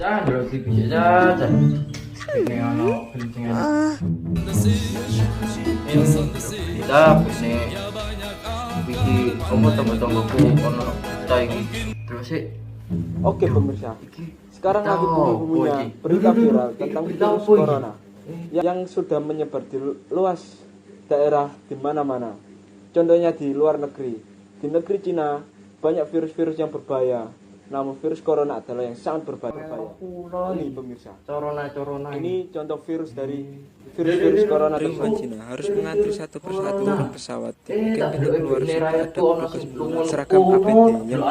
Jangan dulu TV aja. Ini ono kencing aja. Kita ini bikin tunggu-tunggu ono kita ini. Terus sih. Oke pemirsa, sekarang lagi punya berita viral tentang virus corona yang sudah menyebar di luas daerah di mana-mana. Contohnya di luar negeri, di negeri Cina banyak virus-virus yang berbahaya. Namun virus corona adalah yang sangat berbahaya. Ini pemirsa, corona. Ini contoh virus dari virus corona tersebut. Cina harus mengantri satu persatu orang pesawat. Mungkin pintu keluar sudah ada petugas seragam APD yang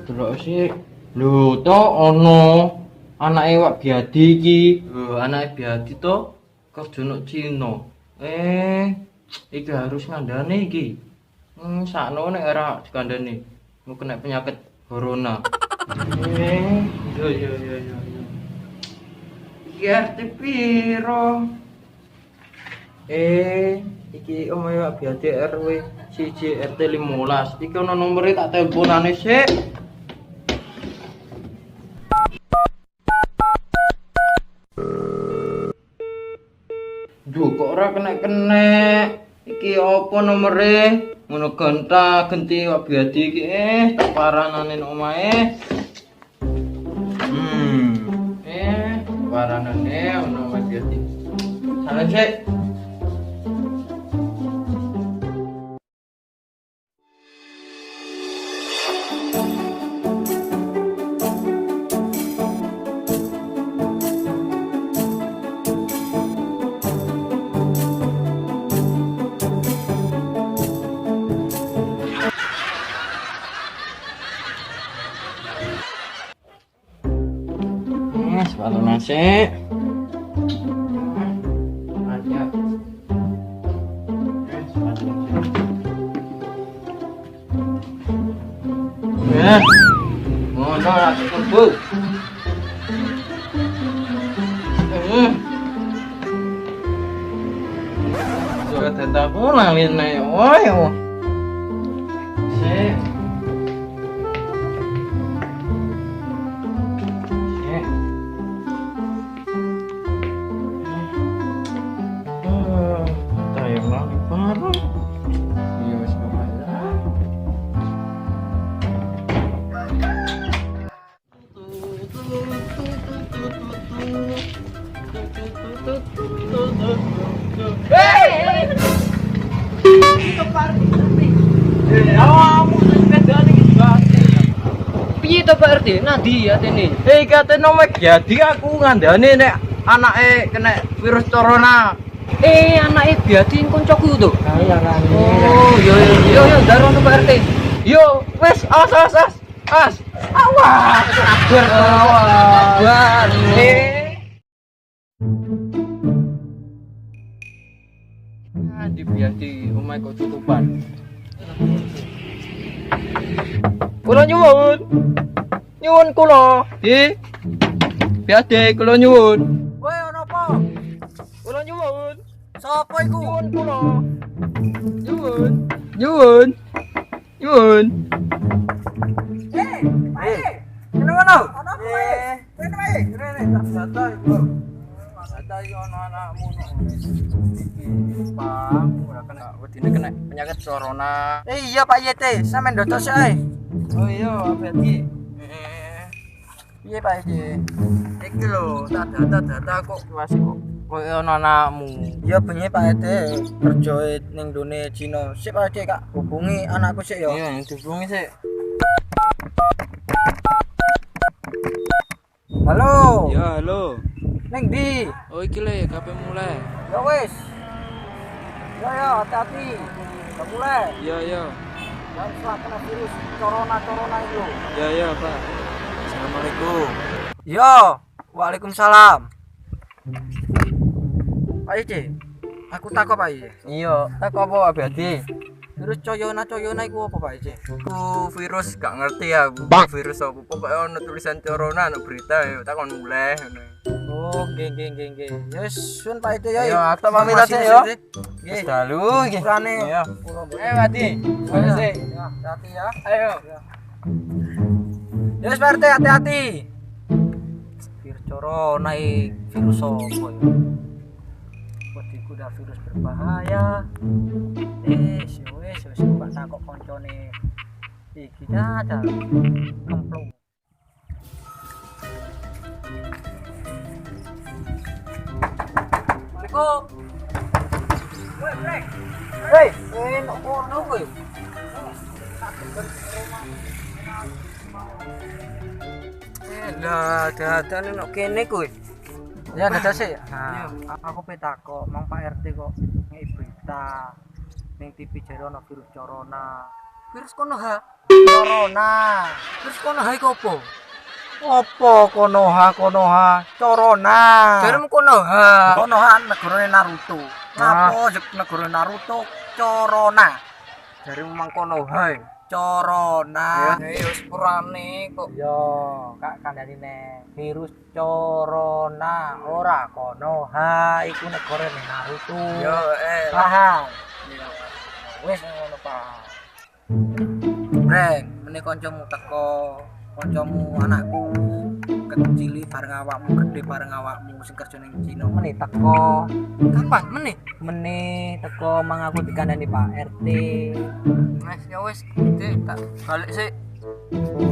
Delok sih. Lho to ono anake Wak Biadi iki. Anake Biadi to kerja nang Cina. Iki harus ngandane iki. Sakno nek ora dikandani mau kena penyakit corona. Yo. Iki RT piro? Iki omahe Wak Biadi RW 1 RT 15. Iki ono nomere tak teleponane sik. Duh, kok ora kena. Iki apa nomere? Ngono genta-genti Wak Biadi iki tak paranane nang omahe. Paranane ono Wak Biadi. Salah sik. Sepatu nasi. Ngono lagi kumpul. Sudah tetap pulang ini. Wah. Sik. Piye to Pak RT? Nadi atene? Kate nomor Biadi aku ngandane nek anake kena virus corona. Anake Biadi koncoku to. Oh, yo darono Pak RT. Yo, wes awas. Awas, sabar. Di Biadi omahe kok tutupan. Kula nyuwun kula. Biadi kula nyuwun. Woi, ono apa? Kula nyuwun. Sopo iku? Nyuwun kula. Nyuwun. Ngono. Ono apa? Rene, tak santai, Bro. Santai ono anakmu. Iki, Bang. wedine kena penyakit corona. Iya Pak Yete, sampean ndotos ae. Oh iya, hati-hati. Piye Pak Yete? Iki lho, tak data kok masih kok koyo ono anakmu. Ya bengi Pak Yete kerja ning done Cina. Sik Pak Yete Kak, hubungi anakku sik ya. Iya, yang dihubungi sih. Halo. Ya, halo. Ning ndi? Oh, iki le kabeh mulai. Ya wis. Ya hati-hati. Udah mulai. Ya. Jangan salah kena virus corona itu. Ya, Pak. Assalamualaikum. Yo, waalaikumsalam. Pak Ije, aku takut Pak Ije. Iya, tak apa hati-hati. Virus coyona iku apa Pak Ije? Aku virus gak ngerti aku. Virus apa? Pokoknya ono tulisan corona ono berita ya, tak kon mulai ngono. Oh, nggih. Yes, sun Pak Ije ya. Yo, aku pamit aja yo. Nggih. Dalu iki. Urane. Iya. Hati. Ayo sih. Ya, hati ya. Ayo. Yes, Pak RT, hati-hati. Virus corona virus apa ya? Wadiku udah virus berbahaya. Wes kok takok koncone iki aja. Kemplung. Assalamualaikum. Woi, Brek. Hei, nok kono kowe. Lah, dadan nok kene kowe. Ya dadah sih. Nah, aku petako, Mang Pak RT kok ngei berita ning TV jare ana virus corona. Virus konoha? Corona. Virus konoha iku opo? Opo konoha? Corona. Jaremu konoha. Konoha negarane Naruto. Napa jek negarane Naruto corona? Jaremu Mang konoha. Corona. Ya wis purane kok. Yo, Kak kandhane virus corona ora konoha iku negarane Naruto. Yo paham. Wis ngono Pak. Breng, meneh kancamu teko, kancamu anakku kecil bareng awakmu, gede bareng awakmu sing kerja ning Cina. Meneh teko. Kapan meneh? Meneh teko mang aku dikandani Pak RT. Mas ya wis, Dik, tak balik sih.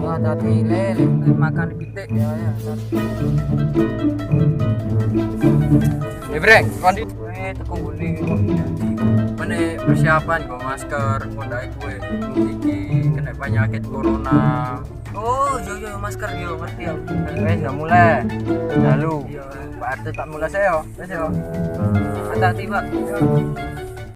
Ya tadi lel makan pitik ya. Breng, kondi Teko ngene meneh persiapan go masker, kondake kowe iki kena penyakit corona. Oh, yo masker yo, ngerti ya. Wes udah mulai. Lalu Iya. Pak RT tak mulai saya. Wes yo. Hati-hati, Pak.